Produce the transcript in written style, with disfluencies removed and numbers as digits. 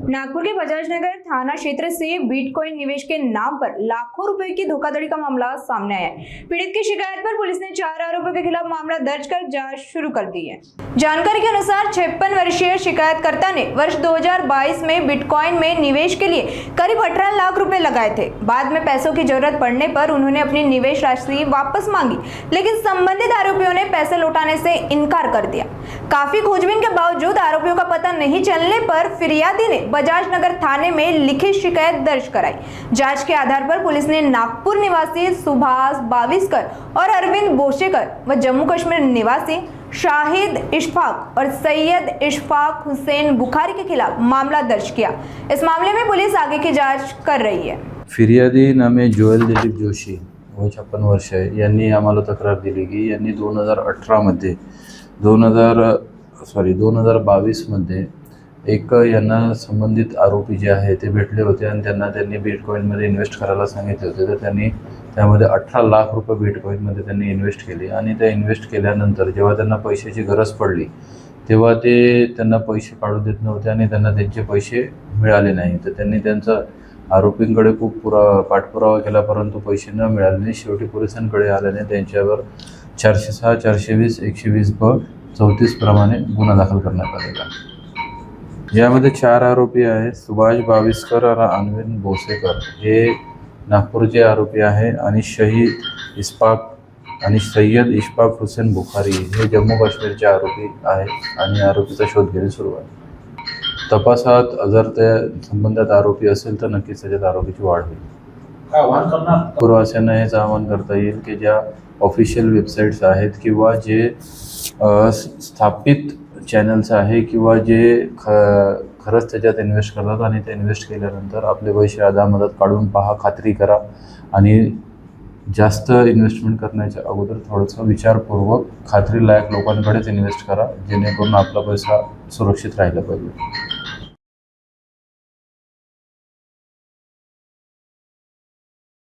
नागपुर के बजाज नगर थाना क्षेत्र से बिटकॉइन निवेश के नाम पर लाखों रुपए की धोखाधड़ी का मामला सामने आया है। पीड़ित की शिकायत पर पुलिस ने 4 आरोपियों के खिलाफ मामला दर्ज कर जांच शुरू कर दी है। जानकारी के अनुसार 56 वर्षीय शिकायतकर्ता ने वर्ष 2022 में बिटकॉइन में निवेश के लिए करीब 18 लाख रुपए लगाए थे। बाद में पैसों की जरूरत पड़ने पर उन्होंने अपनी निवेश राशि वापस मांगी, लेकिन संबंधित आरोपियों ने पैसे लौटाने से इनकार कर दिया। काफी खोजबीन के बावजूद आरोपियों का पता नहीं चलने पर फिरियादी ने बजाज नगर थाने में लिखित शिकायत दर्ज कराई। जांच के आधार पर पुलिस ने नागपुर निवासी सुभाष बाविस्कर और अरविंद बोशेकर व जम्मू कश्मीर निवासी शाहिद इशफाक और सैयद इशफाक हुसैन बुखारी के खिलाफ मामला दर्ज किया। इस मामले में पुलिस आगे की जांच कर रही है। फिर्यादी नामे जोएल दिलीप जोशी वय 56 वर्ष आहे यांनी आम्हाला तक्रार दिली की यांनी 2018 मध्ये 2022 मध्ये एक यांना संबंधित आरोपी जे आहे ते भेटले होते आणि त्यांनी बिटकॉइनमध्ये इन्व्हेस्ट करायला सांगितले होते। तर त्यांनी त्यामध्ये 18 लाख रुपये बिटकॉइनमध्ये त्यांनी इन्व्हेस्ट केले आणि त्या इन्व्हेस्ट केल्यानंतर जेव्हा त्यांना पैशाची गरज पडली तेव्हा ते त्यांना पैसे काढू देत नव्हते आणि त्यांना त्यांचे पैसे मिळाले नाही। तर त्यांनी त्यांचा आरोपींकडे खूप पाठपुरावा केला, परंतु पैसे न मिळाल्याने शेवटी पोलिसांकडे आल्याने त्यांच्यावर 406, 420, 120 34 प्रमाणे गुन्हा दाखल करण्यात आलेला। यामध्ये 4 आरोपी आहेत। सुभाष बाविस्कर आणि अरविंद बोसेकर हे नागपूरचे आरोपी आहे आणि शहीद इशफाक आणि सैयद इशफाक हुसैन बुखारी हे जम्मू काश्मीरचे आरोपी आहेत आणि आरोपीचा शोध घेणे सुरू आहे। तपासात जर ते संबंधित आरोपी असेल तर नक्कीच त्याच्यात आरोपीची वाढ होईल। पूर्वाशांना हेच आवाहन करता येईल की ज्या ऑफिशियल वेबसाईट्स आहेत किंवा जे स्थापित चॅनल्स आहे किंवा जे खरंच त्याच्यात इन्व्हेस्ट करतात आणि ते इन्व्हेस्ट केल्यानंतर आपले पैसे अदा-मदत काढून पहा, खात्री करा आणि जास्त इन्व्हेस्टमेंट करण्याच्या अगोदर थोडंसं विचारपूर्वक खात्रीलायक लोकांकडेच इन्व्हेस्ट करा, जेणेकरून आपला पैसा सुरक्षित राहिला पाहिजे।